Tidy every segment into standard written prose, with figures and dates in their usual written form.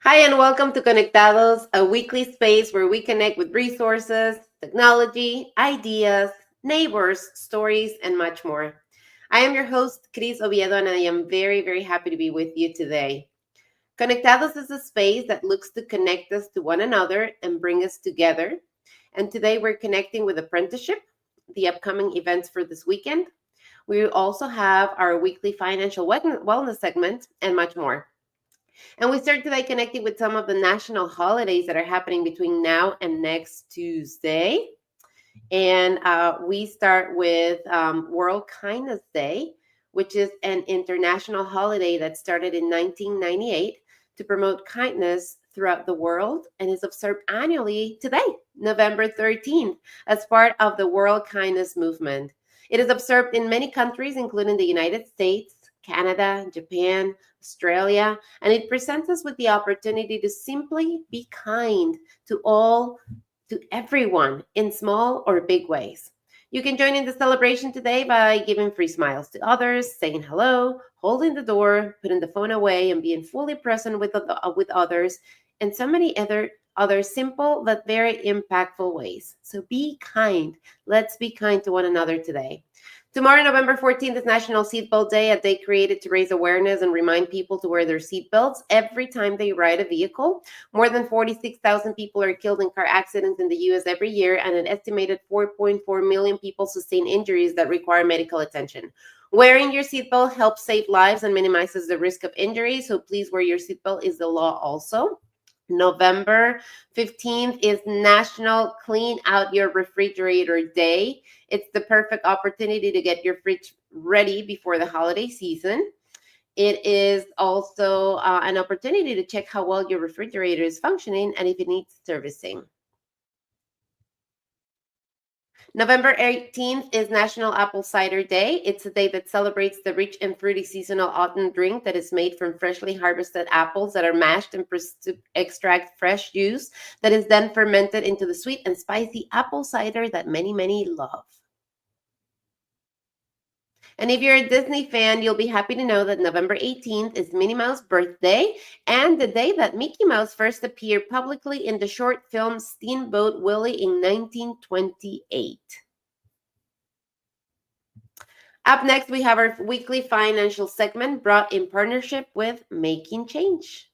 Hi, and welcome to Conectados, a weekly space where we connect with resources, technology, ideas, neighbors, stories, and much more. I am your host, Cris Oviedo, and I am very, very happy to be with you today. Conectados is a space that looks to connect us to one another and bring us together. And today we're connecting with apprenticeship, the upcoming events for this weekend. We also have our weekly financial wellness segment and much more. And we start today connecting with some of the national holidays that are happening between now and next Tuesday. And we start with World Kindness Day, which is an international holiday that started in 1998 to promote kindness throughout the world and is observed annually today, November 13th, as part of the World Kindness Movement. It is observed in many countries, including the United States, Canada, Japan, Australia, and it presents us with the opportunity to simply be kind to everyone in small or big ways. You can join in the celebration today by giving free smiles to others, saying hello, holding the door, putting the phone away, and being fully present with others, and so many other simple but very impactful ways. So be kind. Let's be kind to one another today. Tomorrow, November 14th, is National Seatbelt Day, a day created to raise awareness and remind people to wear their seatbelts every time they ride a vehicle. More than 46,000 people are killed in car accidents in the U.S. every year, and an estimated 4.4 million people sustain injuries that require medical attention. Wearing your seatbelt helps save lives and minimizes the risk of injury, so please wear your seatbelt is the law also. November 15th is National Clean Out Your Refrigerator Day. It's the perfect opportunity to get your fridge ready before the holiday season. It is also an opportunity to check how well your refrigerator is functioning and if it needs servicing. November 18th is National Apple Cider Day. It's a day that celebrates the rich and fruity seasonal autumn drink that is made from freshly harvested apples that are mashed and pressed to extract fresh juice that is then fermented into the sweet and spicy apple cider that many, many love. And if you're a Disney fan, you'll be happy to know that November 18th is Minnie Mouse's birthday and the day that Mickey Mouse first appeared publicly in the short film Steamboat Willie in 1928. Up next, we have our weekly financial segment brought in partnership with Making Change.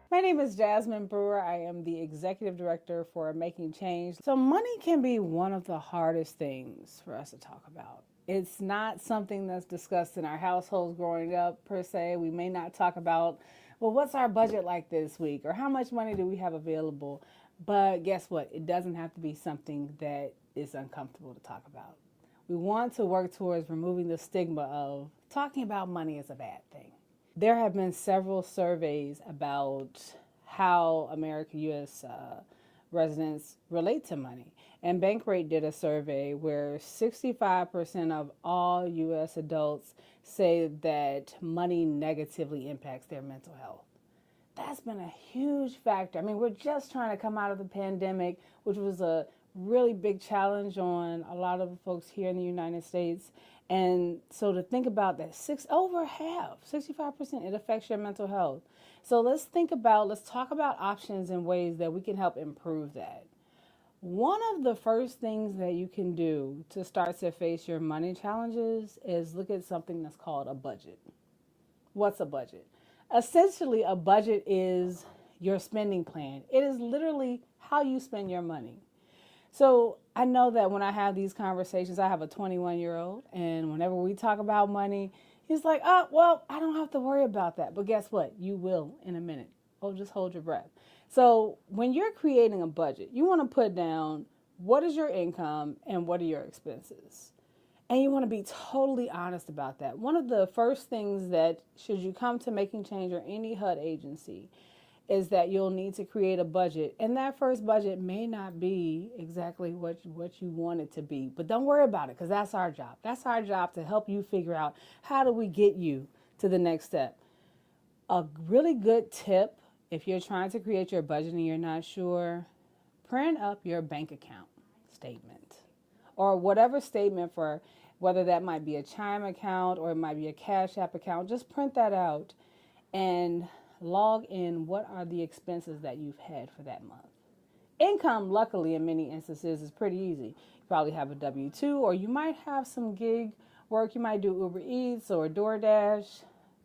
My name is Jasmine Brewer. I am the executive director for Making Change. So, money can be one of the hardest things for us to talk about. It's not something that's discussed in our households growing up, per se. We may not talk about, well, what's our budget like this week? Or how much money do we have available? But guess what? It doesn't have to be something that is uncomfortable to talk about. We want to work towards removing the stigma of talking about money as a bad thing. There have been several surveys about how American U.S. Residents relate to money. And Bankrate did a survey where 65% of all U.S. adults say that money negatively impacts their mental health. That's been a huge factor. I mean, we're just trying to come out of the pandemic, which was a really big challenge on a lot of the folks here in the United States. And so to think about that, over half, 65%, it affects your mental health. So let's talk about options and ways that we can help improve that. One of the first things that you can do to start to face your money challenges is look at something that's called a budget. What's a budget? Essentially, a budget is your spending plan. It is literally how you spend your money. So I know that when I have these conversations, I have a 21-year-old, and whenever we talk about money, he's like, oh, well, I don't have to worry about that. But guess what? You will in a minute. Oh, just hold your breath. So when you're creating a budget, you want to put down what is your income and what are your expenses. And you want to be totally honest about that. One of the first things that, should you come to Making Change or any HUD agency, is that you'll need to create a budget. And that first budget may not be exactly what you want it to be. But don't worry about it, because that's our job. That's our job, to help you figure out how do we get you to the next step. A really good tip, if you're trying to create your budget and you're not sure, print up your bank account statement or whatever statement, for whether that might be a Chime account or it might be a Cash App account. Just print that out and log in what are the expenses that you've had for that month. Income, luckily, in many instances, is pretty easy. You probably have a W 2, or you might have some gig work. You might do Uber Eats or DoorDash.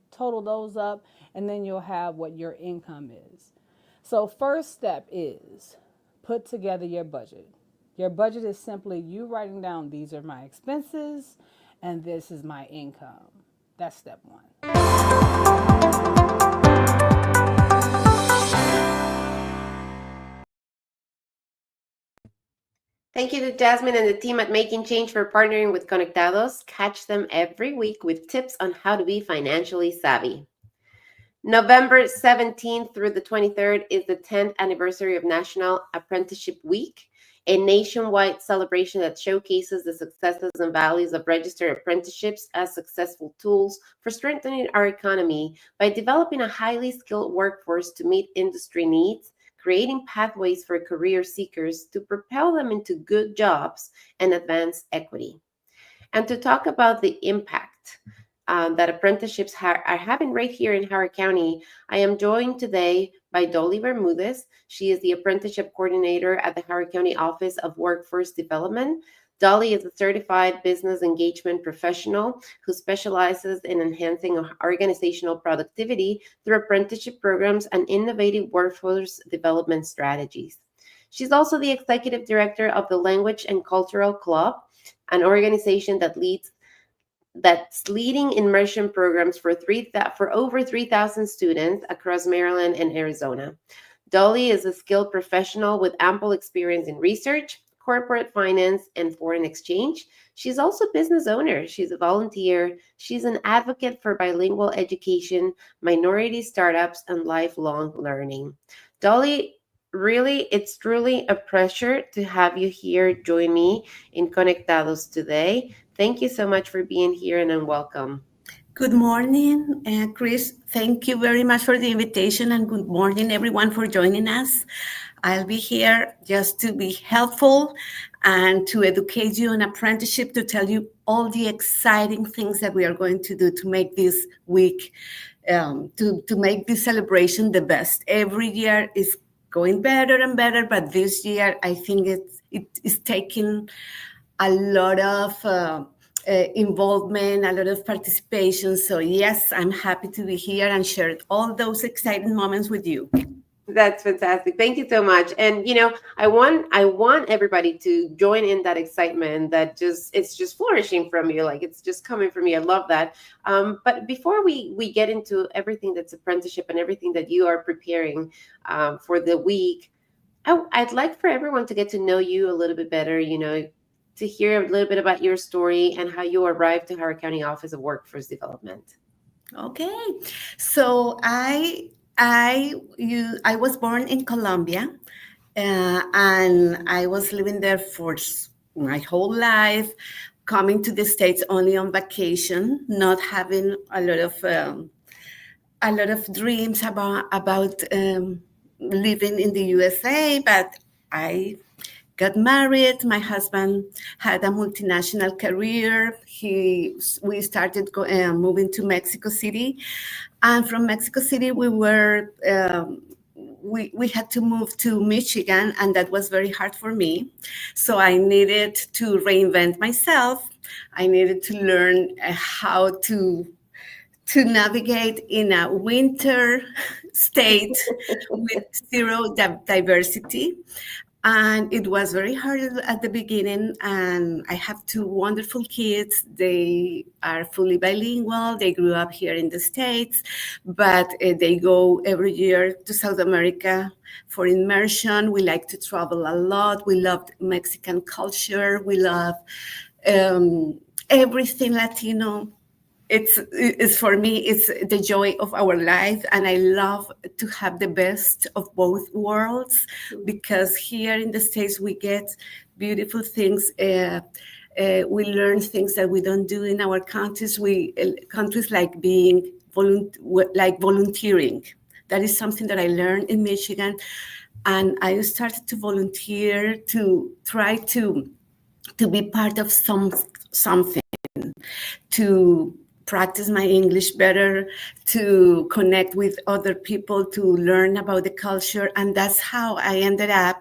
Total those up, and then you'll have what your income is. So, first step is put together your budget. Your budget is simply you writing down, these are my expenses and this is my income. That's step one. Thank you to Jasmine and the team at Making Change for partnering with Conectados. Catch them every week with tips on how to be financially savvy. November 17th through the 23rd is the 10th anniversary of National Apprenticeship Week, a nationwide celebration that showcases the successes and values of registered apprenticeships as successful tools for strengthening our economy by developing a highly skilled workforce to meet industry needs, creating pathways for career seekers to propel them into good jobs and advance equity. And to talk about the impact that apprenticeships are having right here in Howard County, I am joined today by Dolly Bermudez. She is the apprenticeship coordinator at the Howard County Office of Workforce Development. Dolly is a certified business engagement professional who specializes in enhancing organizational productivity through apprenticeship programs and innovative workforce development strategies. She's also the executive director of the Language and Cultural Club, an organization that's leading immersion programs for over 3,000 students across Maryland and Arizona. Dolly is a skilled professional with ample experience in research, corporate finance, and foreign exchange. She's also a business owner. She's a volunteer. She's an advocate for bilingual education, minority startups, and lifelong learning. Dolly, really, it's truly a pleasure to have you here join me in Conectados today. Thank you so much for being here and welcome. Good morning, Chris. Thank you very much for the invitation, and good morning, everyone, for joining us. I'll be here just to be helpful and to educate you on apprenticeship, to tell you all the exciting things that we are going to do to make this week, to make this celebration the best. Every year is going better and better, but this year I think it is taking a lot of involvement, a lot of participation. So yes, I'm happy to be here and share all those exciting moments with you. That's fantastic. Thank you so much. And I want everybody to join in that excitement that it's just flourishing from you. Like it's just coming from you. I love that. But before we get into everything that's apprenticeship and everything that you are preparing for the week, I'd like for everyone to get to know you a little bit better, to hear a little bit about your story and how you arrived to Howard County Office of Workforce Development. Okay, so I was born in Colombia, and I was living there for my whole life, coming to the States only on vacation, not having a lot of dreams about living in the USA. But I got married. My husband had a multinational career. We started moving to Mexico City, and from Mexico City we had to move to Michigan, and that was very hard for me. So I needed to reinvent myself. I needed to learn how to navigate in a winter state with zero diversity. And it was very hard at the beginning. And I have two wonderful kids. They are fully bilingual. They grew up here in the States, but they go every year to South America for immersion. We like to travel a lot. We love Mexican culture. We love everything Latino. It's for me, it's the joy of our life, and I love to have the best of both worlds, because here in the States we get beautiful things. We learn things that we don't do in our countries. Countries like like volunteering. That is something that I learned in Michigan, and I started to volunteer to try to be part of something, to practice my English better, to connect with other people, to learn about the culture. And that's how I ended up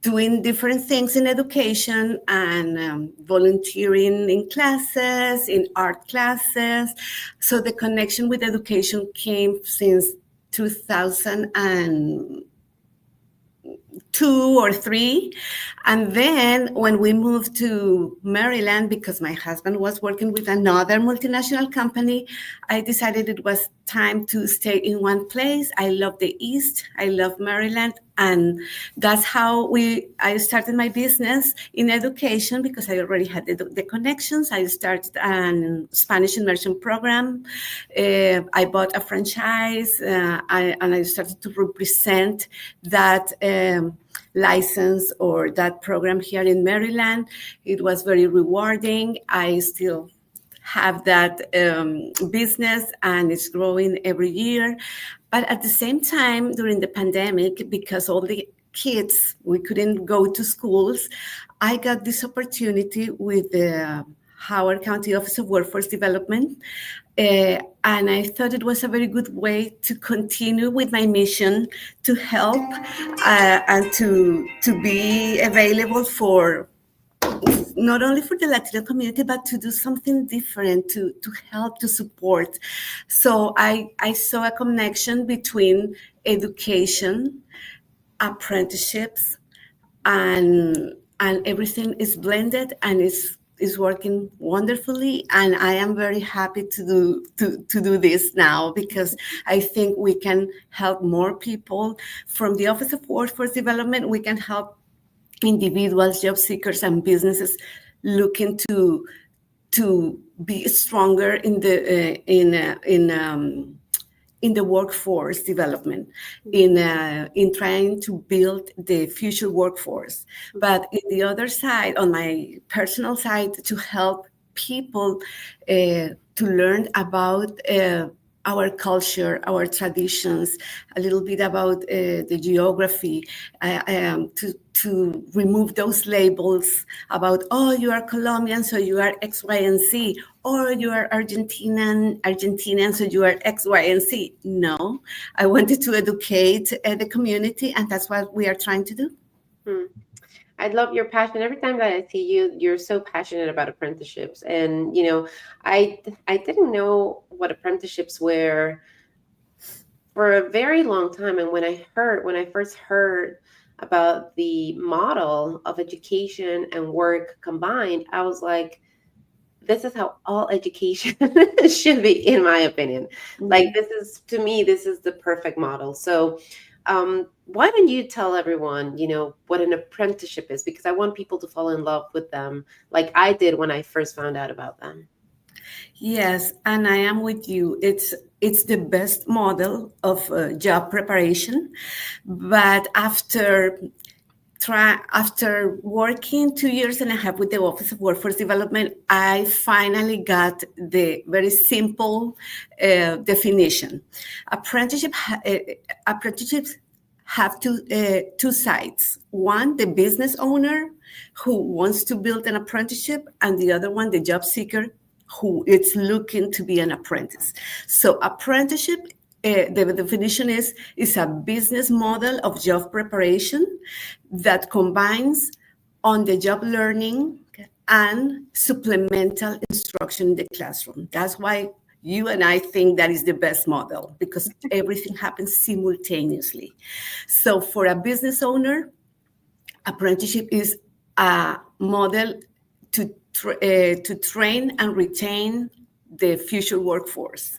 doing different things in education and volunteering in classes, in art classes. So the connection with education came since 2002 or three. And then when we moved to Maryland, because my husband was working with another multinational company, I decided it was time to stay in one place. I love the East. I love Maryland. And that's how I started my business in education, because I already had the connections. I started a Spanish immersion program. I bought a franchise, and I started to represent that license or that program here in Maryland. It was very rewarding. I still have that business, and it's growing every year. But at the same time, during the pandemic, because all the kids, we couldn't go to schools, I got this opportunity with the Howard County Office of Workforce Development. And I thought it was a very good way to continue with my mission to help and to be available for not only for the Latino community, but to do something different, to help, to support. So I saw a connection between education, apprenticeships, and everything is blended, and is working wonderfully. And I am very happy to do this now, because I think we can help more people. From the Office of Workforce Development, we can help individuals, job seekers, and businesses looking to be stronger in the workforce development, in trying to build the future workforce. But in the other side, on my personal side, to help people to learn about our culture, our traditions, a little bit about the geography, to remove those labels about, oh, you are Colombian, so you are X, Y, and Z, or you are Argentinian, so you are X, Y, and Z. No, I wanted to educate the community, and that's what we are trying to do. I love your passion. Every time that I see you, you're so passionate about apprenticeships. And I didn't know what apprenticeships were for a very long time. And when I first heard about the model of education and work combined, I was like, this is how all education should be, in my opinion. Like, this is, to me, this is the perfect model. So why don't you tell everyone, what an apprenticeship is? Because I want people to fall in love with them like I did when I first found out about them. Yes, and I am with you. It's the best model of job preparation. But after working 2 years and a half with the Office of Workforce Development, I finally got the very simple definition. Apprenticeships have two sides. One, the business owner who wants to build an apprenticeship, and the other one, the job seeker who is looking to be an apprentice. So apprenticeship, the definition is a business model of job preparation that combines on-the-job learning and supplemental instruction in the classroom. That's why You and I think that is the best model because everything happens simultaneously. So for a business owner, apprenticeship is a model to train and retain the future workforce.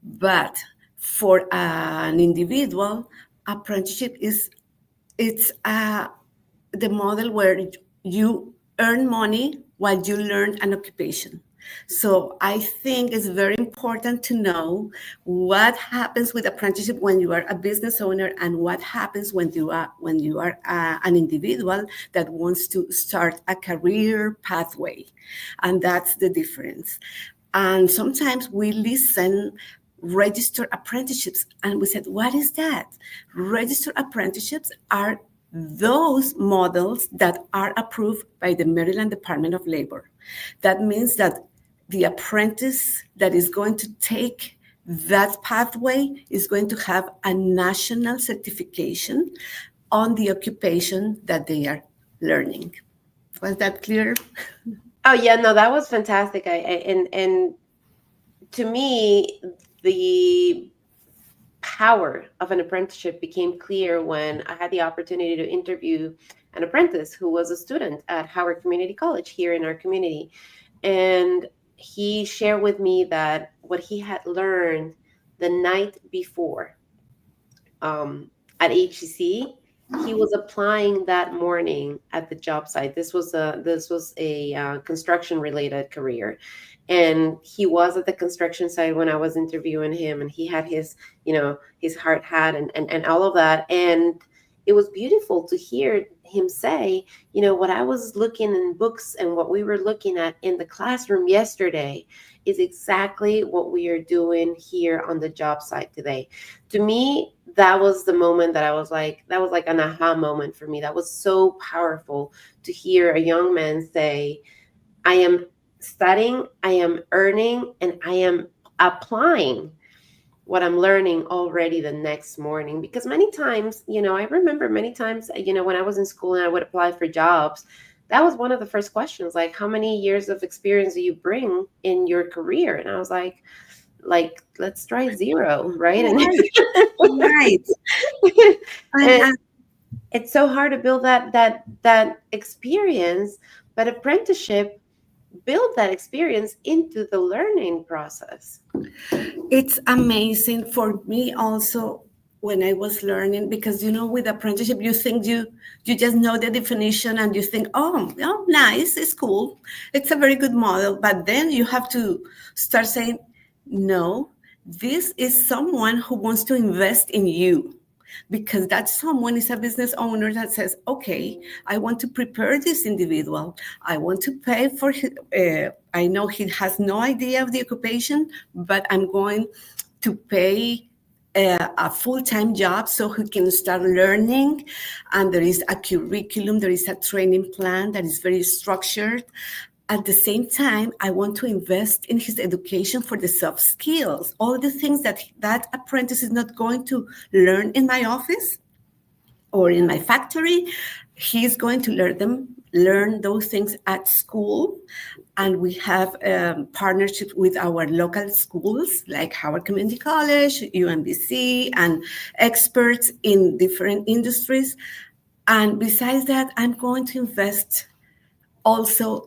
But for an individual, apprenticeship is it's the model where you earn money while you learn an occupation. So I think it's very important to know what happens with apprenticeship when you are a business owner and what happens when you are an individual that wants to start a career pathway, and that's the difference. And sometimes we listen registered apprenticeships and we said, what is that? Registered apprenticeships are those models that are approved by the Maryland Department of Labor. That means that the apprentice that is going to take that pathway is going to have a national certification on the occupation that they are learning. Was that clear? Oh yeah, no, that was fantastic. And to me, the power of an apprenticeship became clear when I had the opportunity to interview an apprentice who was a student at Howard Community College here in our community. And he shared with me that what he had learned the night before, at HCC, he was applying that morning at the job site. This was a construction related career, and he was at the construction site when I was interviewing him, and he had his hard hat and all of that, and it was beautiful to hear him say, what I was looking in books and what we were looking at in the classroom yesterday is exactly what we are doing here on the job site today. To me, that was the moment that I was like, that was like an aha moment for me. That was so powerful to hear a young man say, I am studying, I am earning, and I am applying what I'm learning already the next morning. Because many times, I remember many times, when I was in school and I would apply for jobs, that was one of the first questions, like, how many years of experience do you bring in your career? And I was like, let's try zero, right? And Right, right. And, and it's so hard to build that experience, but apprenticeship build that experience into the learning process. it's amazing for me also when I was learning because with apprenticeship you think you just know the definition and you think oh nice, it's cool, it's a very good model, but then you have to start saying no, this is someone who wants to invest in you because that someone is a business owner that says, okay, I want to prepare this individual. I want to pay for his, I know he has no idea of the occupation, but I'm going to pay a full-time job so he can start learning. And there is a curriculum, there is a training plan that is very structured. At the same time, I want to invest in his education for the soft skills, all the things that apprentice is not going to learn in my office or in my factory. He's going to learn those things at school. And we have partnerships with our local schools like Howard Community College, UMBC, and experts in different industries. And besides that, I'm going to invest also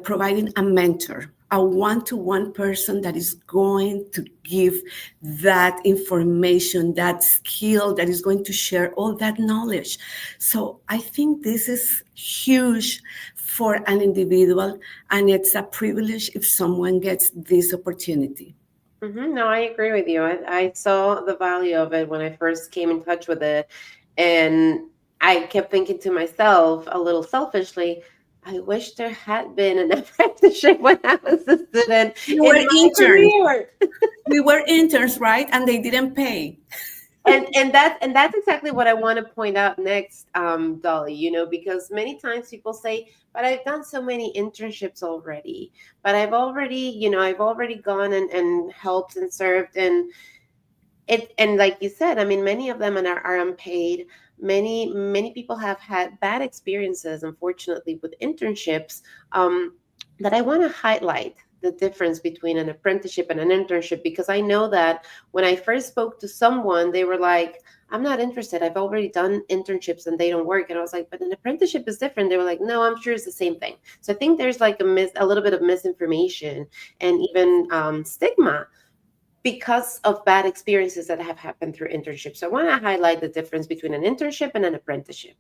providing a mentor, a one-to-one person that is going to give that information, that skill, that is going to share all that knowledge. So I think this is huge for an individual, and it's a privilege if someone gets this opportunity. No, I agree with you. I saw the value of it when I first came in touch with it. And I kept thinking to myself, a little selfishly, I wish there had been an apprenticeship when I was a student We in were my interns. career. We were interns, right? And they didn't pay. And that's exactly what I want to point out next, Dolly, because many times people say, but I've done so many internships already, but I've already gone and helped and served, and like you said, I mean, many of them are unpaid. Many people have had bad experiences, unfortunately, with internships, that I want to highlight the difference between an apprenticeship and an internship, because I know that when I first spoke to someone, they were like, I'm not interested. I've already done internships and they don't work. And I was like, but an apprenticeship is different. They were like, no, I'm sure it's the same thing. So I think there's like a little bit of misinformation and even stigma because of bad experiences that have happened through internships. So I want to highlight the difference between an internship and an apprenticeship.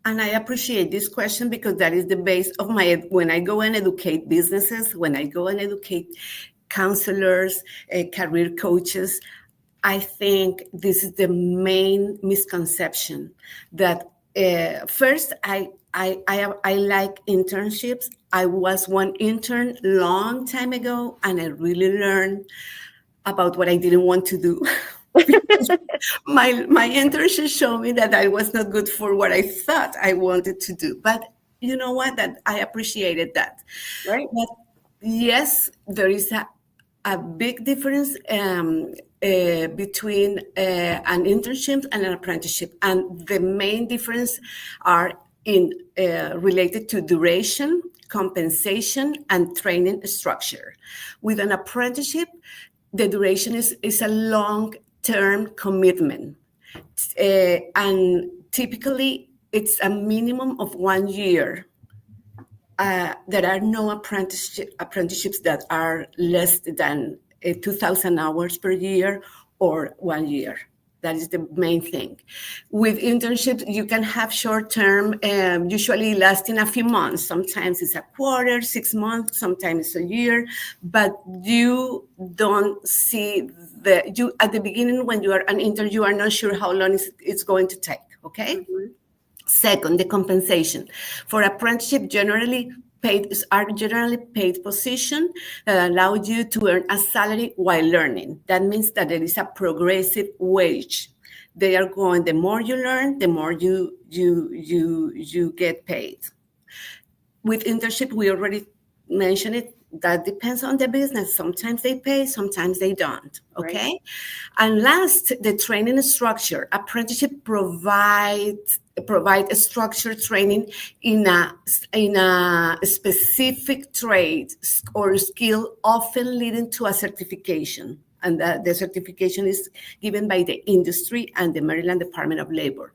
And I appreciate this question because that is the base of my, when I go and educate businesses, when I go and educate counselors, career coaches, I think this is the main misconception that first, I like internships. I was one intern long time ago, and I really learned about what I didn't want to do. My internship showed me that I was not good for what I thought I wanted to do. But you know what? That I appreciated that. Right. But yes, there is a big difference between an internship and an apprenticeship, and the main difference are in related to duration, compensation, and training structure. With an apprenticeship, the duration is a long-term commitment, and typically it's a minimum of 1 year. There are no apprenticeships that are less than 2,000 hours per year or 1 year. That is the main thing. With internships, you can have short-term, usually lasting a few months. Sometimes it's a quarter, 6 months, sometimes it's a year, but you don't see you at the beginning when you are an intern, you are not sure how long it's going to take, okay? Mm-hmm. Second, the compensation. For apprenticeship, generally paid position that allow you to earn a salary while learning. That means that there is a progressive wage. They are going, the more you learn, the more you get paid. With internship, we already mentioned it, that depends on the business. Sometimes they pay, sometimes they don't, okay? Right. And last, the training structure. Apprenticeship provide a structured training in a specific trade or skill, often leading to a certification. And the certification is given by the industry and the Maryland Department of Labor.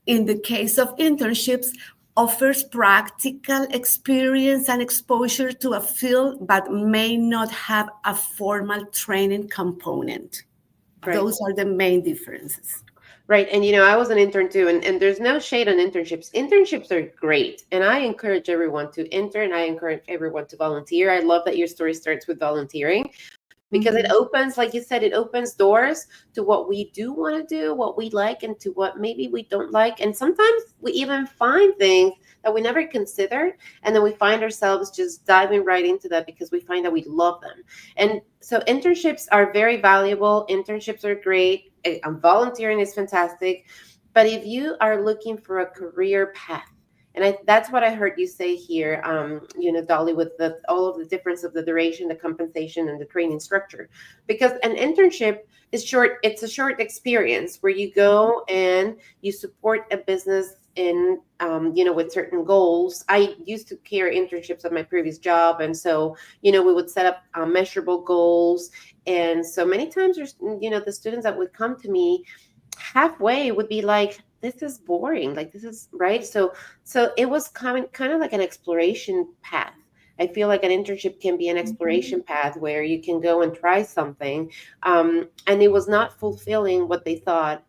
In the case of internships, offers practical experience and exposure to a field, but may not have a formal training component. Right. Those are the main differences. Right. And, I was an intern too, and there's no shade on internships. Internships are great. And I encourage everyone to intern. I encourage everyone to volunteer. I love that your story starts with volunteering, because it opens, like you said, it opens doors to what we do want to do, what we like, and to what maybe we don't like. And sometimes we even find things that we never considered, and then we find ourselves just diving right into that because we find that we love them. And so internships are very valuable. Internships are great. Volunteering is fantastic. But if you are looking for a career path, and that's what I heard you say here, Dolly, with all of the difference of the duration, the compensation, and the training structure. Because an internship is short. It's a short experience where you go and you support a business in, with certain goals. I used to carry internships at my previous job. And so, we would set up measurable goals. And so many times, the students that would come to me halfway would be like, this is boring. Like, this is right. So it was kind of like an exploration path. I feel like an internship can be an exploration path where you can go and try something. And it was not fulfilling what they thought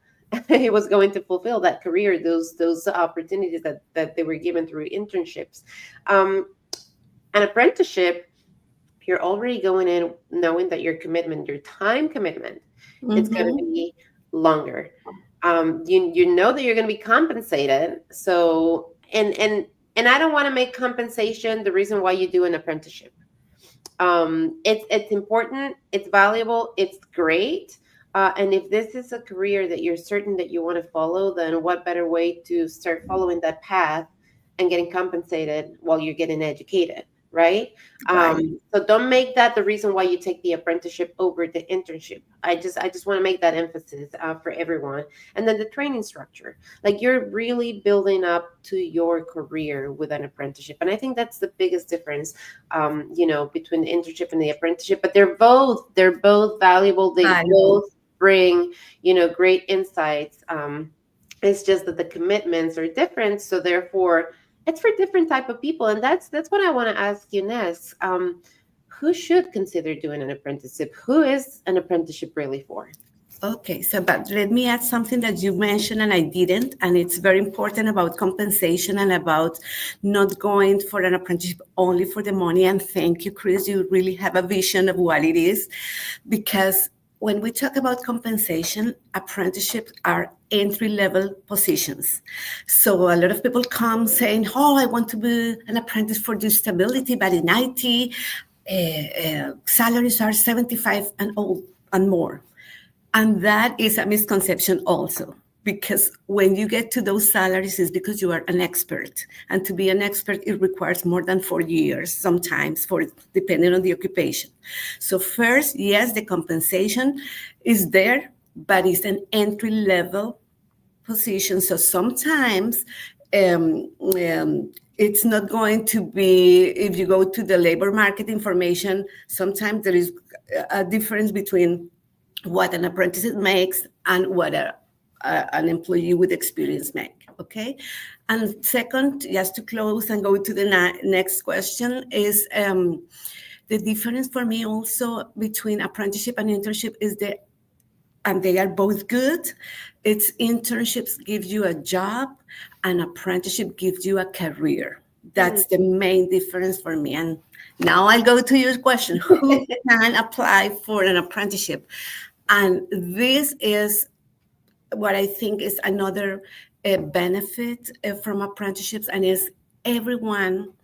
it was going to fulfill, that career, those opportunities that they were given through internships. An apprenticeship, you're already going in knowing that your time commitment, it's going to be longer. You know that you're going to be compensated. So, and I don't want to make compensation the reason why you do an apprenticeship. It's important, it's valuable, it's great. And if this is a career that you're certain that you want to follow, then what better way to start following that path and getting compensated while you're getting educated, right? Right. So don't make that the reason why you take the apprenticeship over the internship. I just want to make that emphasis for everyone. And then the training structure, like you're really building up to your career with an apprenticeship, and I think that's the biggest difference, between the internship and the apprenticeship. But they're both valuable. They Valuable. both bring great insights. It's just that the commitments are different, so therefore it's for different type of people. And that's what I want to ask you next. Who should consider doing an apprenticeship? Who is an apprenticeship really for? Okay, so but let me add something that you mentioned and I didn't, and it's very important about compensation and about not going for an apprenticeship only for the money. And thank you, Chris. You really have a vision of what it is, because when we talk about compensation, apprenticeships are entry level positions. So a lot of people come saying, "Oh, I want to be an apprentice for this stability," but in IT, salaries are 75 and old and more. And that is a misconception also, because when you get to those salaries, it's because you are an expert. And to be an expert, it requires more than 4 years, sometimes, for depending on the occupation. So first, yes, the compensation is there, but it's an entry level position. So sometimes it's not going to be, if you go to the labor market information, sometimes there is a difference between what an apprentice makes and what an employee with experience make. Okay. And second, just to close and go to the next question, is the difference for me also between apprenticeship and internship is and they are both good. It's internships give you a job, and apprenticeship gives you a career. Hmm. That's the main difference for me. And now I'll go to your question: who can apply for an apprenticeship? And this is what I think is another benefit from apprenticeships, and is everyone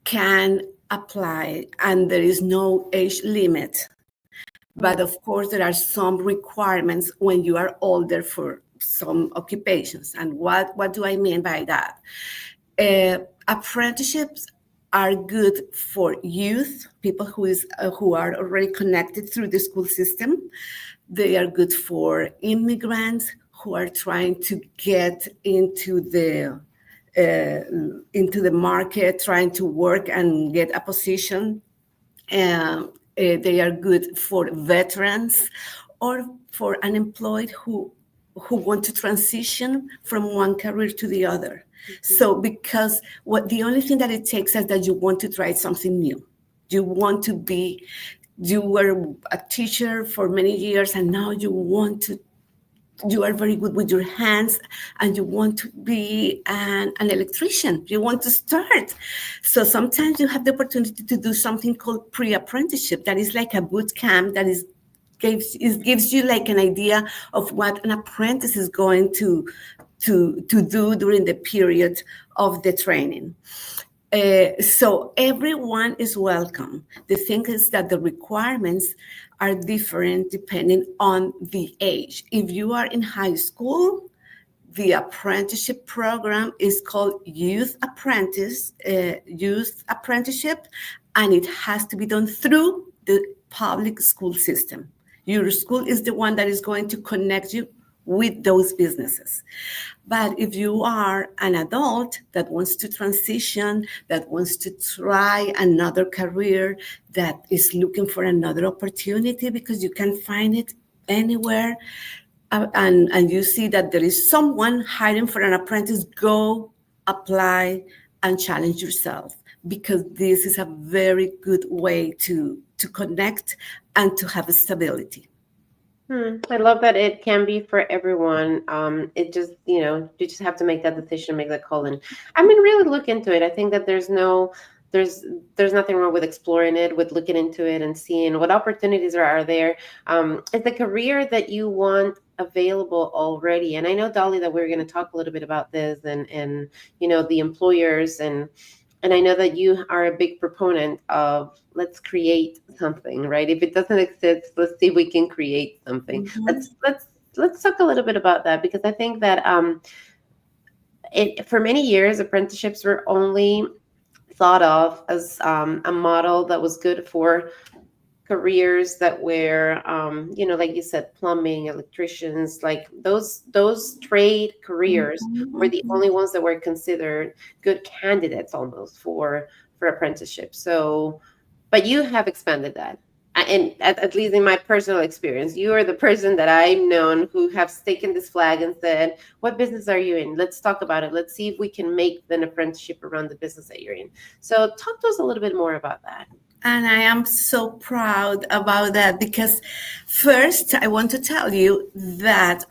can apply, and there is no age limit. But of course, there are some requirements when you are older for some occupations. And what do I mean by that? Apprenticeships are good for youth, people who are already connected through the school system. They are good for immigrants who are trying to get into the market, trying to work and get a position. They are good for veterans or for unemployed who want to transition from one career to the other. So because what the only thing that it takes is that you want to try something new. You want to be, you were a teacher for many years and now you are very good with your hands and you want to be an electrician. You want to start. So sometimes you have the opportunity to do something called pre-apprenticeship. That is like a boot camp that gives you like an idea of what an apprentice is going to do during the period of the training. So everyone is welcome. The thing is that the requirements are different depending on the age. If you are in high school, the apprenticeship program is called youth apprenticeship, and it has to be done through the public school system. Your school is the one that is going to connect you with those businesses. But if you are an adult that wants to transition, that wants to try another career, that is looking for another opportunity because you can find it anywhere, and you see that there is someone hiring for an apprentice, go apply and challenge yourself, because this is a very good way to connect and to have stability. I love that it can be for everyone. It just, you just have to make that decision, make that call. And I mean, really look into it. I think that there's there's nothing wrong with exploring it, with looking into it and seeing what opportunities are there. Is the career that you want available already? And I know, Dolly, that we're going to talk a little bit about this, and the employers, and I know that you are a big proponent of, let's create something, right? If it doesn't exist, let's see if we can create something. Mhm. Let's talk a little bit about that, because I think that for many years apprenticeships were only thought of as a model that was good for careers that were like you said, plumbing, electricians, like those trade careers were the only ones that were considered good candidates almost for apprenticeship. So but you have expanded that. And at least in my personal experience, you are the person that I've known who have taken this flag and said, what business are you in? Let's talk about it. Let's see if we can make an apprenticeship around the business that you're in. So talk to us a little bit more about that. And I am so proud about that because first I want to tell you that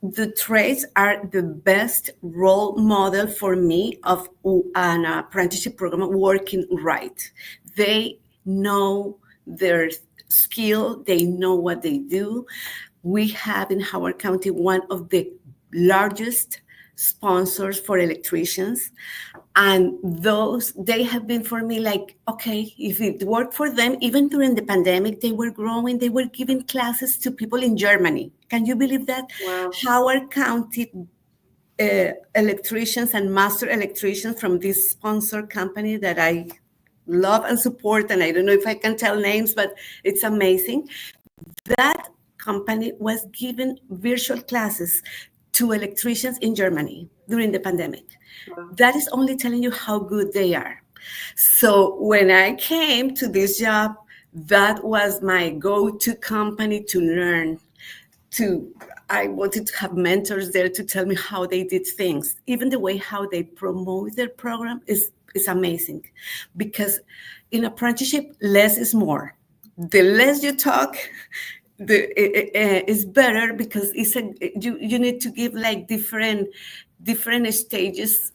the trades are the best role model for me of an apprenticeship program working right. They know their skill, they know what they do. We have in Howard County one of the largest sponsors for electricians, and those they have been for me like, okay, if it worked for them, even during the pandemic, they were growing, they were giving classes to people in Germany. Can you believe that? Wow. Howard County electricians and master electricians from this sponsor company that I love and support, and I don't know if I can tell names, but it's amazing. That company was giving virtual classes to electricians in Germany during the pandemic. Wow. That is only telling you how good they are. So when I came to this job, that was my go-to company to learn. I wanted to have mentors there to tell me how they did things. Even the way how they promote their program is amazing, because in apprenticeship, less is more. The less you talk, is better, because you need to give like different stages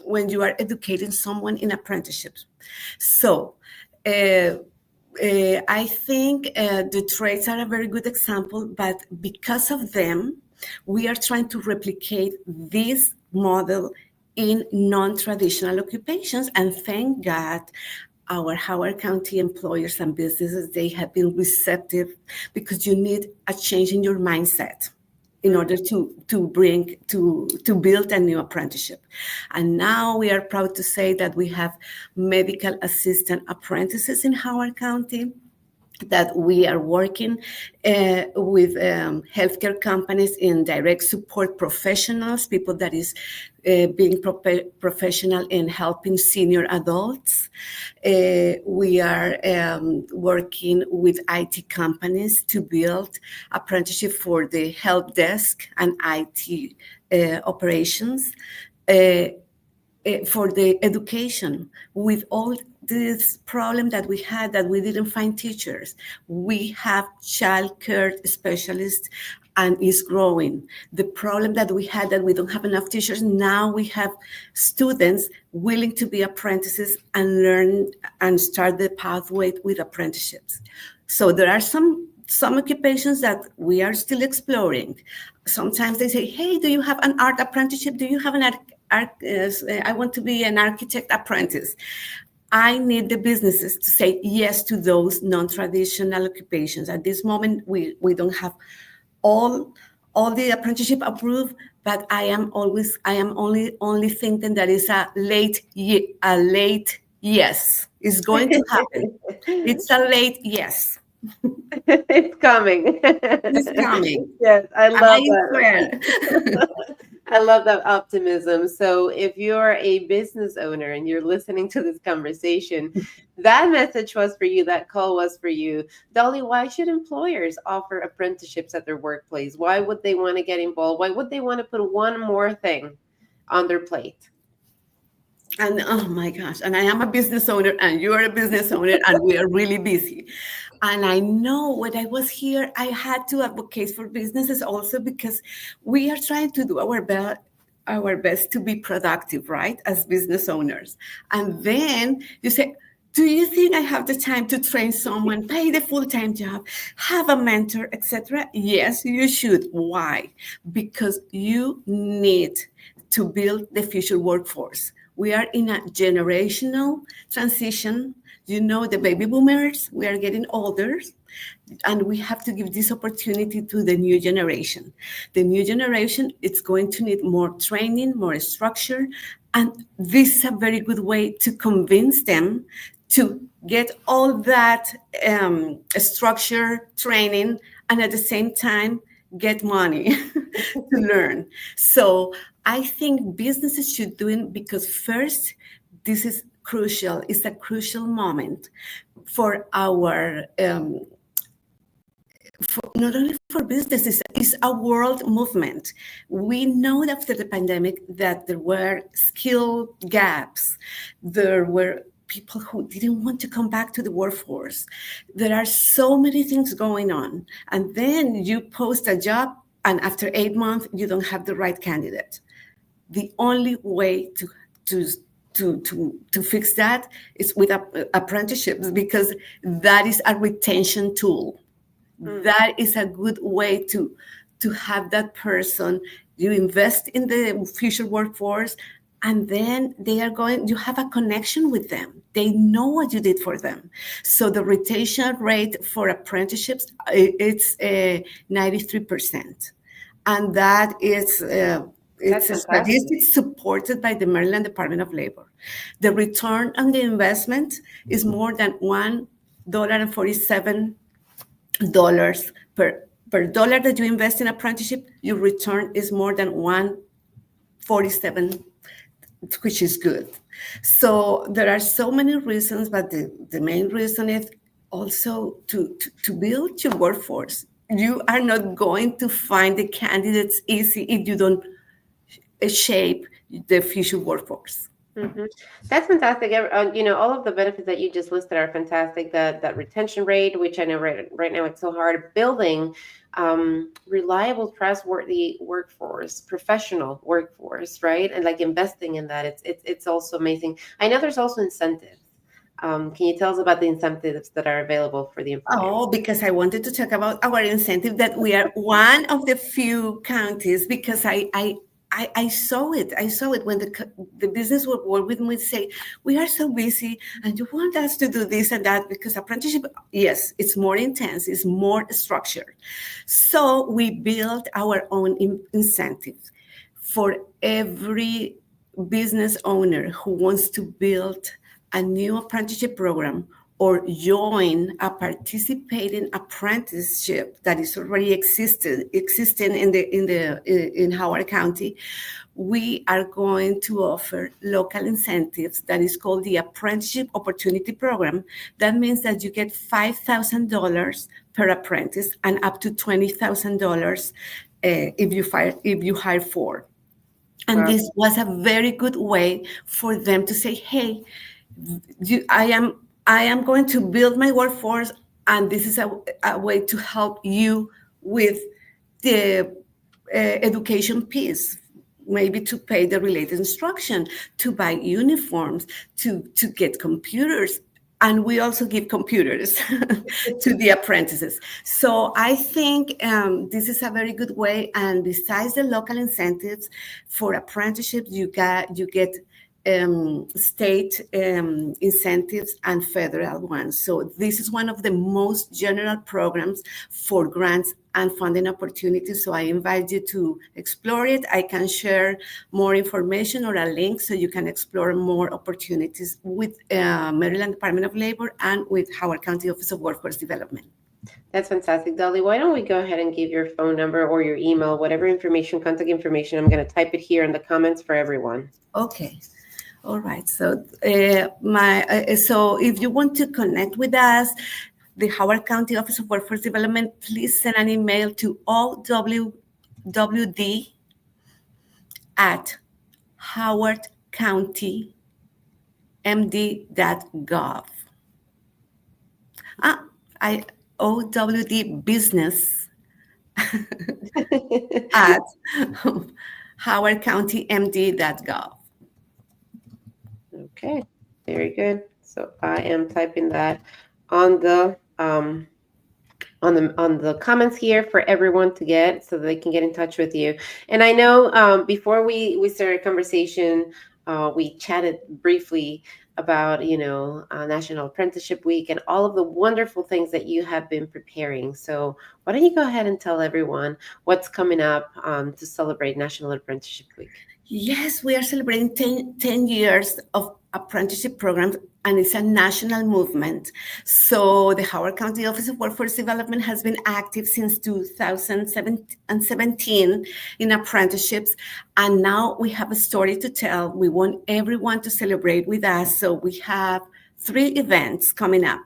when you are educating someone in apprenticeships. So I think the trades are a very good example, but because of them, we are trying to replicate this model in non-traditional occupations. And thank God, our Howard County employers and businesses, they have been receptive, because you need a change in your mindset in order to build a new apprenticeship. And now we are proud to say that we have medical assistant apprentices in Howard County, that we are working with healthcare companies in direct support professionals, people that is being professional in helping senior adults. We are working with IT companies to build apprenticeship for the help desk and IT operations. For the education, with all this problem that we had, that we didn't find teachers, we have child care specialists, and is growing. The problem that we had, that we don't have enough teachers, now we have students willing to be apprentices and learn and start the pathway with apprenticeships. So there are some occupations that we are still exploring. Sometimes they say, hey, do you have an art apprenticeship? Do you have an I want to be an architect apprentice. I need the businesses to say yes to those non-traditional occupations. At this moment, we don't have all the apprenticeship approved, but I am only thinking that is a late yes. It's going to happen. It's a late yes. It's coming. It's coming. Yes, I love that. swear. I love that optimism. So, if you're a business owner and you're listening to this conversation, that message was for you, that call was for you. Dolly, why should employers offer apprenticeships at their workplace? Why would they want to get involved? Why would they want to put one more thing on their plate? And oh my gosh, and I am a business owner, and you are a business owner, and we are really busy. And I know when I was here, I had to advocate for businesses also, because we are trying to do our best to be productive, right, as business owners. And then you say, do you think I have the time to train someone, pay the full-time job, have a mentor, etc.? Yes, you should. Why? Because you need to build the future workforce. We are in a generational transition You know, the baby boomers, we are getting older, and we have to give this opportunity to the new generation. The new generation, it's going to need more training, more structure, and this is a very good way to convince them to get all that structure training, and at the same time get money to learn. So I think businesses should do it, because first, this is crucial. It's a crucial moment for our not only for businesses, it's a world movement. We know after the pandemic that there were skill gaps. There were people who didn't want to come back to the workforce. There are so many things going on. And then you post a job, and after 8 months, you don't have the right candidate. The only way to to fix that is with apprenticeships, because that is a retention tool. That is a good way to have that person. You invest in the future workforce, and then they are going, you have a connection with them. They know what you did for them. So the retention rate for apprenticeships, it's 93%. And that is it's a statistic supported by the Maryland Department of Labor. The return on the investment is more than $1.47 per dollar that you invest in apprenticeship. Your return is more than 1.47, which is good. So there are so many reasons, but the main reason is also to build your workforce. You are not going to find the candidates easy if you don't shape the future workforce. Mm-hmm. That's fantastic. All of the benefits that you just listed are fantastic. That retention rate, which I know right now it's so hard, building reliable, trustworthy workforce, professional workforce, right? And like investing in that, it's also amazing. I know there's also incentives. Can you tell us about the incentives that are available for the employer? Oh, because I wanted to talk about our incentive, that we are one of the few counties, because I saw it. I saw it when the business would work with me, say, we are so busy and you want us to do this and that, because apprenticeship, yes, it's more intense, it's more structured. So we built our own incentives for every business owner who wants to build a new apprenticeship program or join a participating apprenticeship that is already existing in Howard County. We are going to offer local incentives that is called the Apprenticeship Opportunity Program. That means that you get $5,000 per apprentice and up to $20,000 if you hire four. And wow. This was a very good way for them to say, hey, I am going to build my workforce, and this is a way to help you with the education piece, maybe to pay the related instruction, to buy uniforms, to get computers. And we also give computers to the apprentices. So I think this is a very good way. And besides the local incentives for apprenticeships, you get state incentives and federal ones. So this is one of the most general programs for grants and funding opportunities. So I invite you to explore it. I can share more information or a link so you can explore more opportunities with Maryland Department of Labor and with Howard County Office of Workforce Development. That's fantastic. Dolly, why don't we go ahead and give your phone number or your email, whatever information, contact information. I'm going to type it here in the comments for everyone. Okay. All right. So so if you want to connect with us, the Howard County Office of Workforce Development, please send an email to owd@howardcountymd.gov. OWD business at howardcountymd.gov. Okay, very good. So I am typing that on the comments here for everyone to get, so they can get in touch with you. And I know before we started conversation, we chatted briefly about, National Apprenticeship Week and all of the wonderful things that you have been preparing. So why don't you go ahead and tell everyone what's coming up to celebrate National Apprenticeship Week? Yes, we are celebrating 10 years of apprenticeship programs, and it's a national movement. So the Howard County Office of Workforce Development has been active since 2017 in apprenticeships, and now we have a story to tell. We want everyone to celebrate with us, so we have 3 events coming up.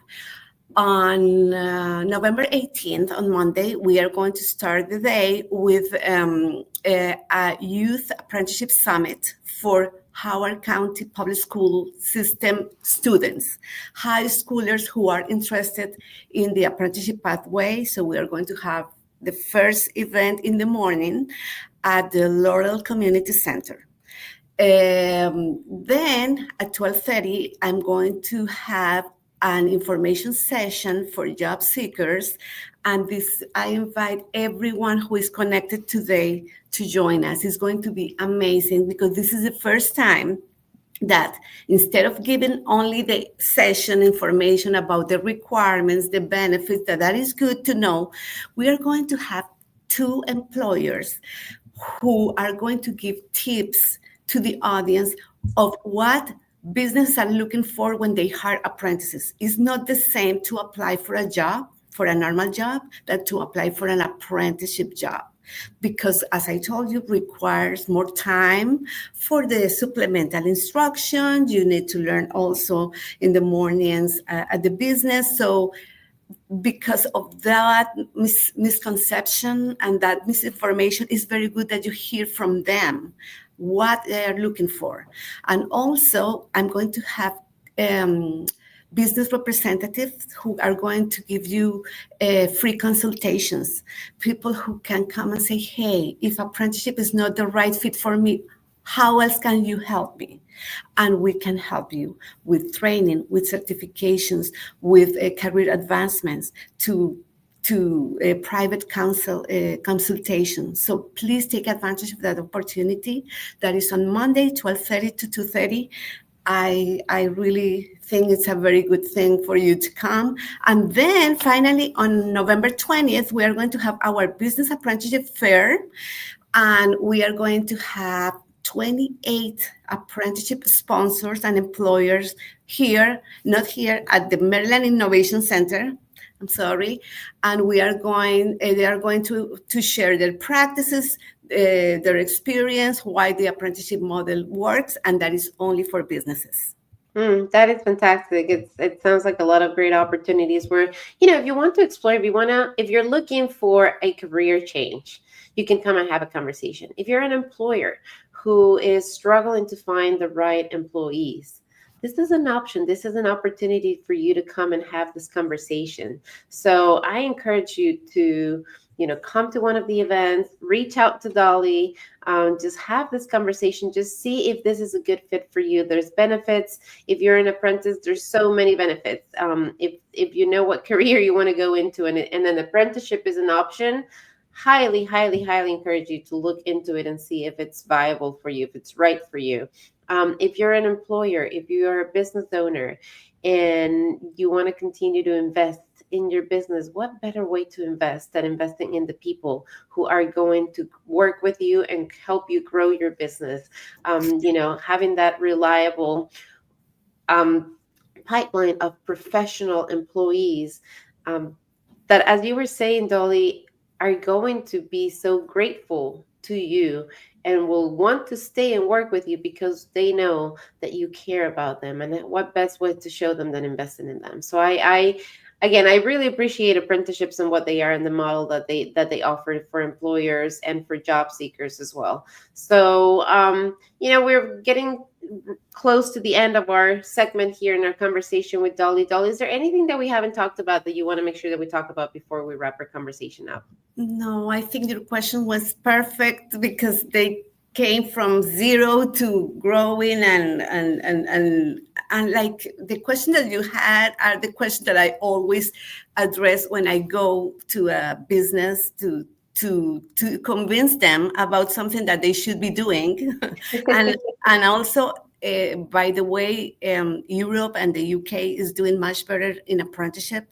On November 18th, on Monday, we are going to start the day with a youth apprenticeship summit for Howard County Public School System students, high schoolers who are interested in the apprenticeship pathway. So we are going to have the first event in the morning at the Laurel Community Center. Then at 12:30, I'm going to have an information session for job seekers. And this, I invite everyone who is connected today to join us. It's going to be amazing because this is the first time that instead of giving only the session information about the requirements, the benefits, that is good to know, we are going to have 2 employers who are going to give tips to the audience of what businesses are looking for when they hire apprentices. It's not the same to apply for a job, for a normal job, than to apply for an apprenticeship job. Because, as I told you, requires more time for the supplemental instruction. You need to learn also in the mornings at the business. So because of that misconception and that misinformation, it's very good that you hear from them what they are looking for. And also, I'm going to have business representatives who are going to give you free consultations, people who can come and say, hey, if apprenticeship is not the right fit for me, how else can you help me? And we can help you with training, with certifications, with career advancements, to private consultation. So please take advantage of that opportunity. That is on Monday, 12:30 to 2:30. I really think it's a very good thing for you to come. And then finally, on November 20th, we are going to have our business apprenticeship fair, and we are going to have 28 apprenticeship sponsors and employers here, not here at the Maryland Innovation Center. I'm sorry. And we are going, they are going to share their practices, their experience, why the apprenticeship model works, and that is only for businesses. That is fantastic. It sounds like a lot of great opportunities where, if you want to explore, if you're looking for a career change, you can come and have a conversation. If you're an employer who is struggling to find the right employees, this is an option. This is an opportunity for you to come and have this conversation. So I encourage you to, come to one of the events, reach out to Dolly, just have this conversation, just see if this is a good fit for you. There's benefits. If you're an apprentice, there's so many benefits. If you know what career you want to go into, and an apprenticeship is an option, highly, highly, highly encourage you to look into it and see if it's viable for you, if it's right for you. If you're an employer, if you're a business owner, and you want to continue to invest in your business, what better way to invest than investing in the people who are going to work with you and help you grow your business? Having that reliable pipeline of professional employees that, as you were saying, Dolly, are going to be so grateful to you and will want to stay and work with you because they know that you care about them. And what best way to show them than investing in them? So again, I really appreciate apprenticeships and what they are and the model that they offer for employers and for job seekers as well. So we're getting close to the end of our segment here in our conversation with Dolly. Dolly, is there anything that we haven't talked about that you want to make sure that we talk about before we wrap our conversation up? No, I think your question was perfect because they came from zero to growing, and like the question that you had are the questions that I always address when I go to a business to convince them about something that they should be doing. and also By the way, Europe and the UK is doing much better in apprenticeship.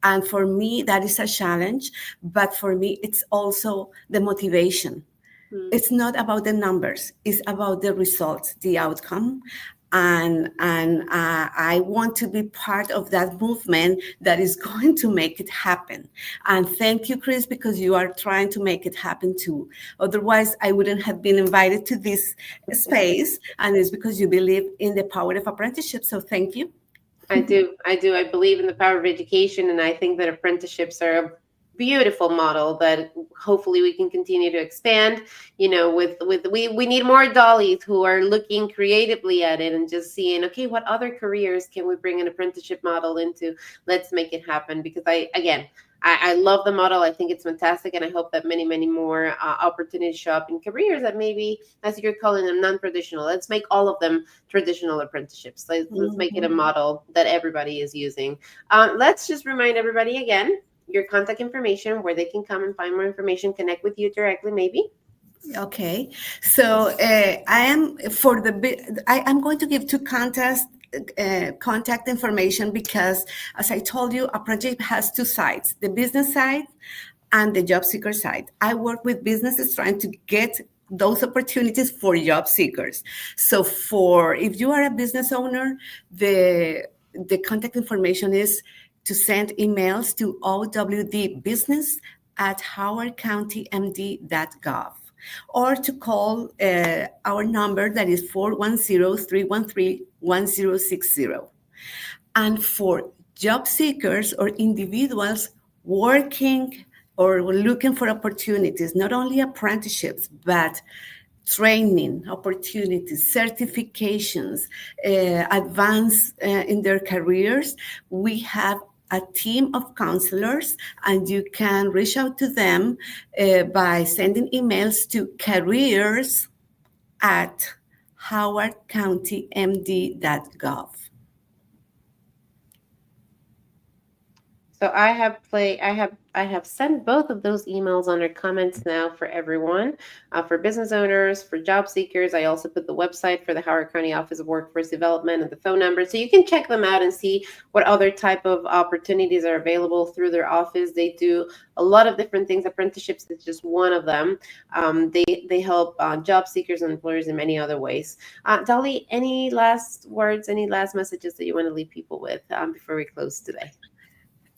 And for me, that is a challenge. But for me, it's also the motivation. Hmm. It's not about the numbers, it's about the results, the outcome. And I want to be part of that movement that is going to make it happen. And thank you, Chris, because you are trying to make it happen too. Otherwise, I wouldn't have been invited to this space, and it's because you believe in the power of apprenticeship. So thank you. I do. I do. I believe in the power of education, and I think that apprenticeships are a beautiful model that hopefully we can continue to expand. We need more dollies who are looking creatively at it and just seeing, okay, what other careers can we bring an apprenticeship model into? Let's make it happen. Because I love the model. I think it's fantastic, and I hope that many, many more opportunities show up in careers that maybe, as you're calling them, non-traditional. Let's make all of them traditional apprenticeships. Let's make it a Mhm. model that everybody is using. Let's just remind everybody again your contact information, where they can come and find more information, connect with you directly, maybe. Okay, so I am for I'm going to give two contact information because, as I told you, a project has two sides: the business side and the job seeker side. I work with businesses trying to get those opportunities for job seekers. So, for if you are a business owner, the contact information is to send emails to owdbusiness@howardcountymd.gov, or to call our number that is 410-313-1060. And for job seekers or individuals working or looking for opportunities, not only apprenticeships, but training opportunities, certifications, advance in their careers, we have a team of counselors, and you can reach out to them by sending emails to careers@howardcountymd.gov. So I have sent both of those emails under comments now for everyone, for business owners, for job seekers. I also put the website for the Howard County Office of Workforce Development and the phone number, so you can check them out and see what other type of opportunities are available through their office. They do a lot of different things. Apprenticeships is just one of them. They help job seekers and employers in many other ways. Dolly, any last words, any last messages that you want to leave people with before we close today?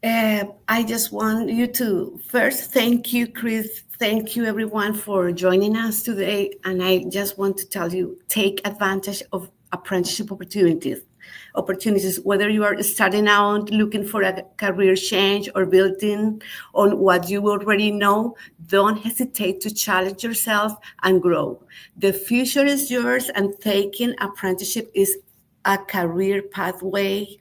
I just want you to first thank you, Chris. Thank you, everyone, for joining us today. And I just want to tell you, take advantage of apprenticeship opportunities. Opportunities, whether you are starting out looking for a career change or building on what you already know, don't hesitate to challenge yourself and grow. The future is yours, and taking apprenticeship is a career pathway.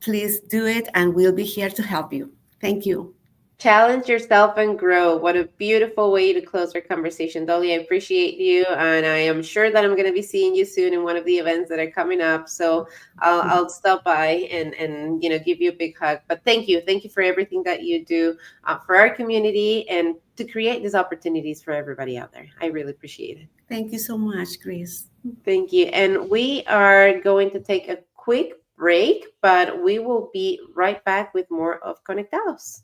Please do it, and we'll be here to help you. Thank you. Challenge yourself and grow. What a beautiful way to close our conversation. Dolly, I appreciate you. And I am sure that I'm going to be seeing you soon in one of the events that are coming up. So I'll stop by and give you a big hug. But thank you. Thank you for everything that you do for our community and to create these opportunities for everybody out there. I really appreciate it. Thank you so much, Chris. Thank you. And we are going to take a quick break, but we will be right back with more of Conectados.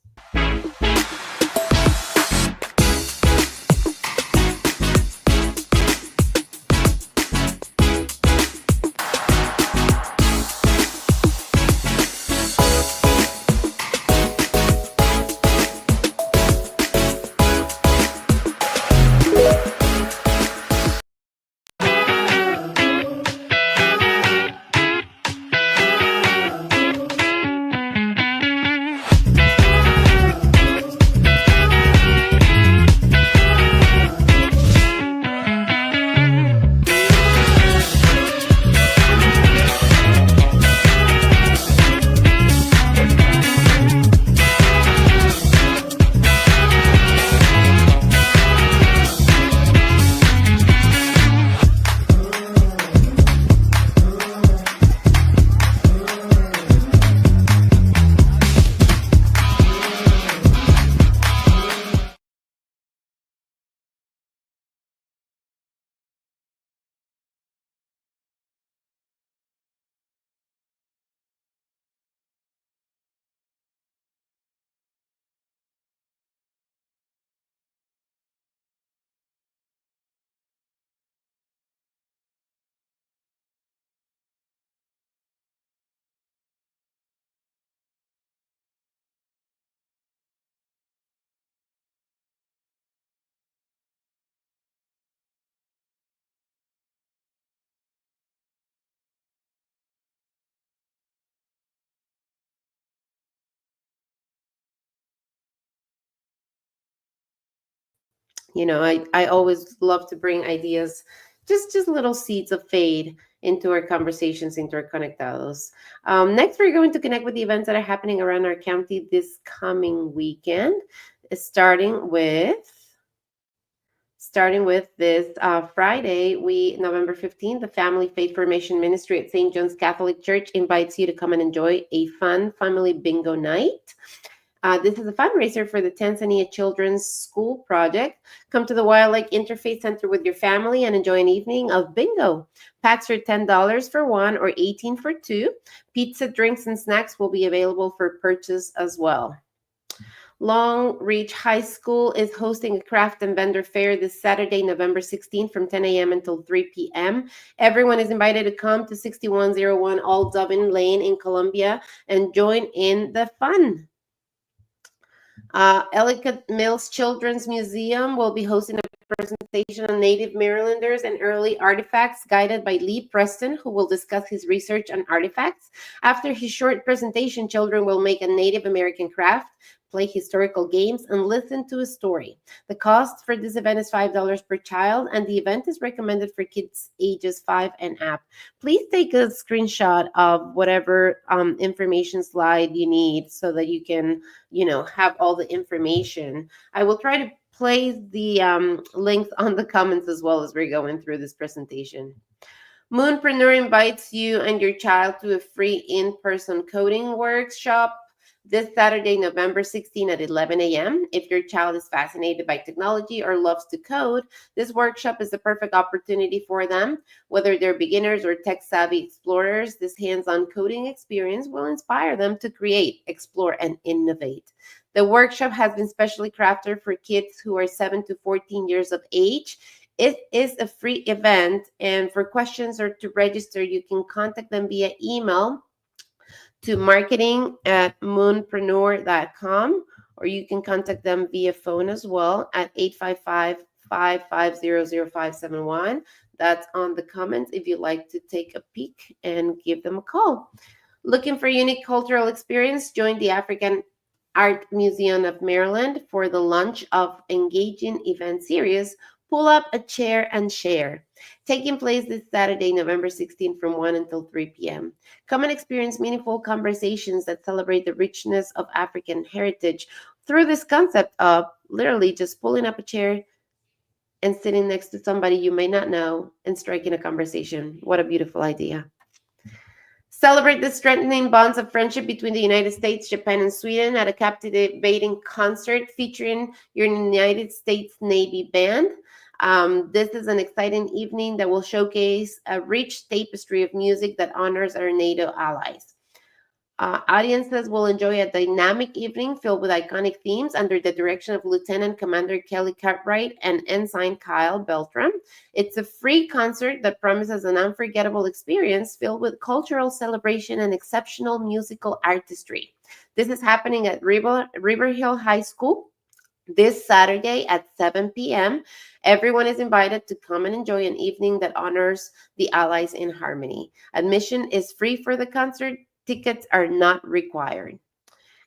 I always love to bring ideas, just little seeds of fade into our conversations, into our conectados. Next, we're going to connect with the events that are happening around our county this coming weekend, starting with this Friday, November 15th, the Family Faith Formation Ministry at St. John's Catholic Church invites you to come and enjoy a fun family bingo night. This is a fundraiser for the Tanzania Children's School Project. Come to the Wild Lake Interfaith Center with your family and enjoy an evening of bingo. Packs are $10 for one or $18 for two. Pizza, drinks, and snacks will be available for purchase as well. Long Reach High School is hosting a craft and vendor fair this Saturday, November 16th from 10 a.m. until 3 p.m. Everyone is invited to come to 6101 Old Dublin Lane in Columbia and join in the fun. Ellicott Mills Children's Museum will be hosting a presentation on Native Marylanders and early artifacts guided by Lee Preston, who will discuss his research on artifacts. After his short presentation, children will make a Native American craft, play historical games, and listen to a story. The cost for this event is $5 per child, and the event is recommended for kids ages 5 and up. Please take a screenshot of whatever information slide you need so that you can, have all the information. I will try to place the links on the comments as well as we're going through this presentation. Moonpreneur invites you and your child to a free in-person coding workshop this Saturday, November 16 at 11 a.m. If your child is fascinated by technology or loves to code, this workshop is the perfect opportunity for them. Whether they're beginners or tech-savvy explorers, this hands-on coding experience will inspire them to create, explore, and innovate. The workshop has been specially crafted for kids who are 7 to 14 years of age. It is a free event, and for questions or to register, you can contact them via email to marketing@moonpreneur.com, or you can contact them via phone as well at 855-550-0571. That's on the comments if you'd like to take a peek and give them a call. Looking for a unique cultural experience? Join the African Art Museum of Maryland for the launch of engaging event series, Pull Up a Chair and Share, taking place this Saturday, November 16th from 1 until 3 p.m. Come and experience meaningful conversations that celebrate the richness of African heritage through this concept of literally just pulling up a chair and sitting next to somebody you may not know and striking a conversation. What a beautiful idea. Celebrate the strengthening bonds of friendship between the United States, Japan, and Sweden at a captivating concert featuring your United States Navy Band. This is an exciting evening that will showcase a rich tapestry of music that honors our NATO allies. Audiences will enjoy a dynamic evening filled with iconic themes under the direction of Lieutenant Commander Kelly Cartwright and Ensign Kyle Beltram. It's a free concert that promises an unforgettable experience filled with cultural celebration and exceptional musical artistry. This is happening at River Hill High School this Saturday at 7 p.m. Everyone is invited to come and enjoy an evening that honors the Allies in harmony. Admission is free for the concert. Tickets are not required.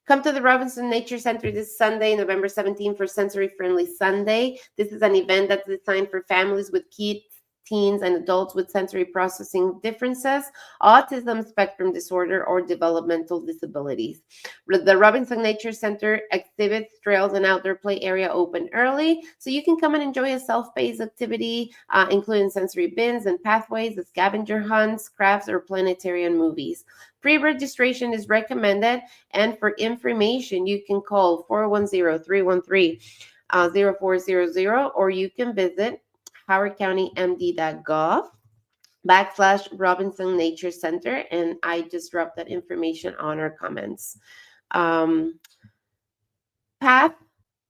Come to the Robinson Nature Center this Sunday, November 17th for Sensory Friendly Sunday. This is an event that's designed for families with kids, teens, and adults with sensory processing differences, autism spectrum disorder, or developmental disabilities. The Robinson Nature Center exhibits, trails, and outdoor play area open early, so you can come and enjoy a self-paced activity, including sensory bins and pathways, the scavenger hunts, crafts, or planetarium movies. Pre-registration is recommended, and for information, you can call 410-313-0400, or you can visit howardcountymd.gov/Robinson Nature Center, and I just dropped that information on our comments. Path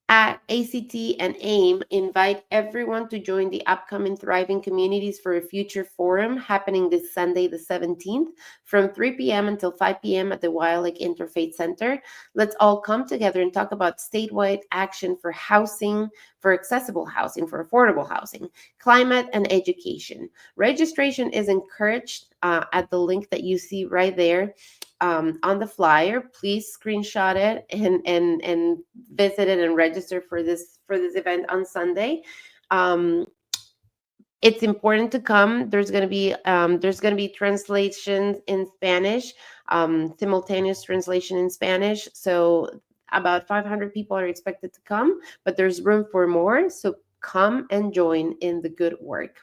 at ACT and AIM invite everyone to join the upcoming Thriving Communities for a Future Forum happening this Sunday, the 17th, from 3 p.m. until 5 p.m. at the Wild Lake Interfaith Center. Let's all come together and talk about statewide action for housing, for accessible housing, for affordable housing, climate, and education. Registration is encouraged at the link that you see right there on the flyer. Please screenshot it and visit it and register for this event on Sunday. Um, it's important to come. There's going to be translations in Spanish, simultaneous translation in Spanish. So about 500 people are expected to come, but there's room for more. So come and join in the good work.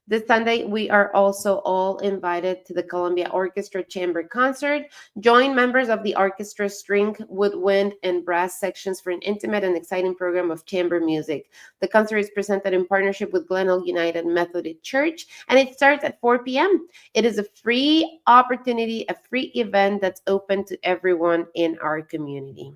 This Sunday, we are also all invited to the Columbia Orchestra Chamber Concert. Join members of the orchestra, string, woodwind, and brass sections for an intimate and exciting program of chamber music. The concert is presented in partnership with Glenelg United Methodist Church, and it starts at 4 p.m. It is a free opportunity, a free event that's open to everyone in our community.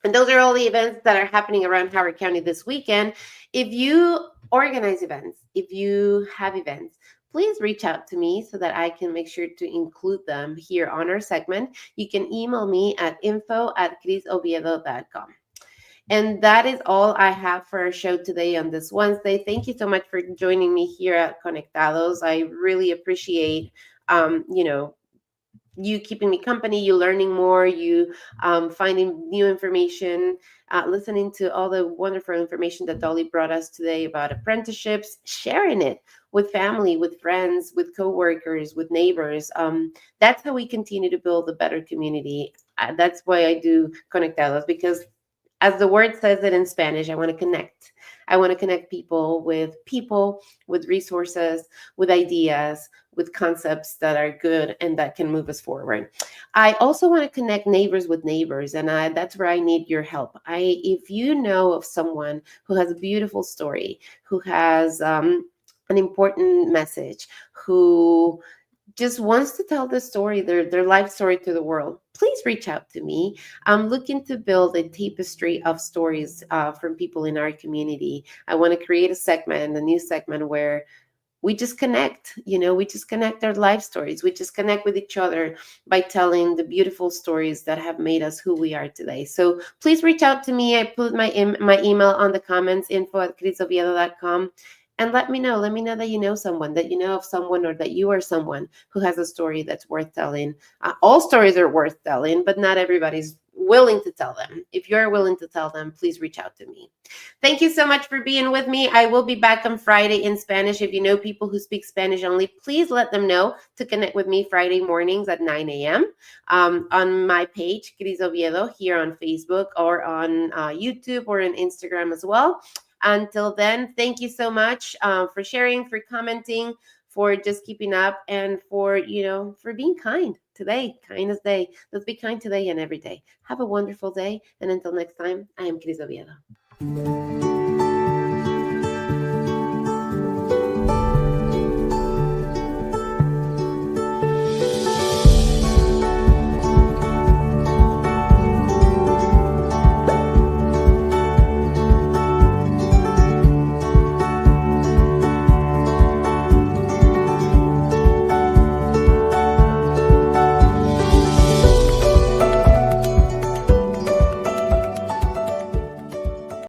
And those are all the events that are happening around Howard County this weekend. If you organize events, if you have events, please reach out to me so that I can make sure to include them here on our segment. You can email me at info@crisoviedo.com. And that is all I have for our show today on this Wednesday. Thank you so much for joining me here at Conectados. I really appreciate, you know, you keeping me company, you learning more, you finding new information, listening to all the wonderful information that Dolly brought us today about apprenticeships, sharing it with family, with friends, with coworkers, with neighbors. That's how we continue to build a better community. That's why I do Conectados, because as the word says it in Spanish, I want to connect. I want to connect people, with resources, with ideas, with concepts that are good and that can move us forward. I also want to connect neighbors with neighbors, and that's where I need your help. If you know of someone who has a beautiful story, who has an important message, who just wants to tell the story, their life story to the world, please reach out to me. I'm looking to build a tapestry of stories from people in our community. I want to create a new segment where we just connect, we just connect our life stories. We just connect with each other by telling the beautiful stories that have made us who we are today. So please reach out to me. I put my email on the comments, info@crisoviedo.com. And let me know that you know someone, that you know of someone, or that you are someone who has a story that's worth telling. All stories are worth telling, but not everybody's willing to tell them. If you're willing to tell them, please reach out to me. Thank you so much for being with me. I will be back on Friday in Spanish. If you know people who speak Spanish only, please let them know to connect with me Friday mornings at 9 a.m. On my page, Cris Oviedo, here on Facebook, or on YouTube, or on Instagram as well. Until then, thank you so much for sharing, for commenting, for just keeping up, and for being kind today. Kindness Day. Let's be kind today and every day. Have a wonderful day. And until next time, I am Cris Oviedo.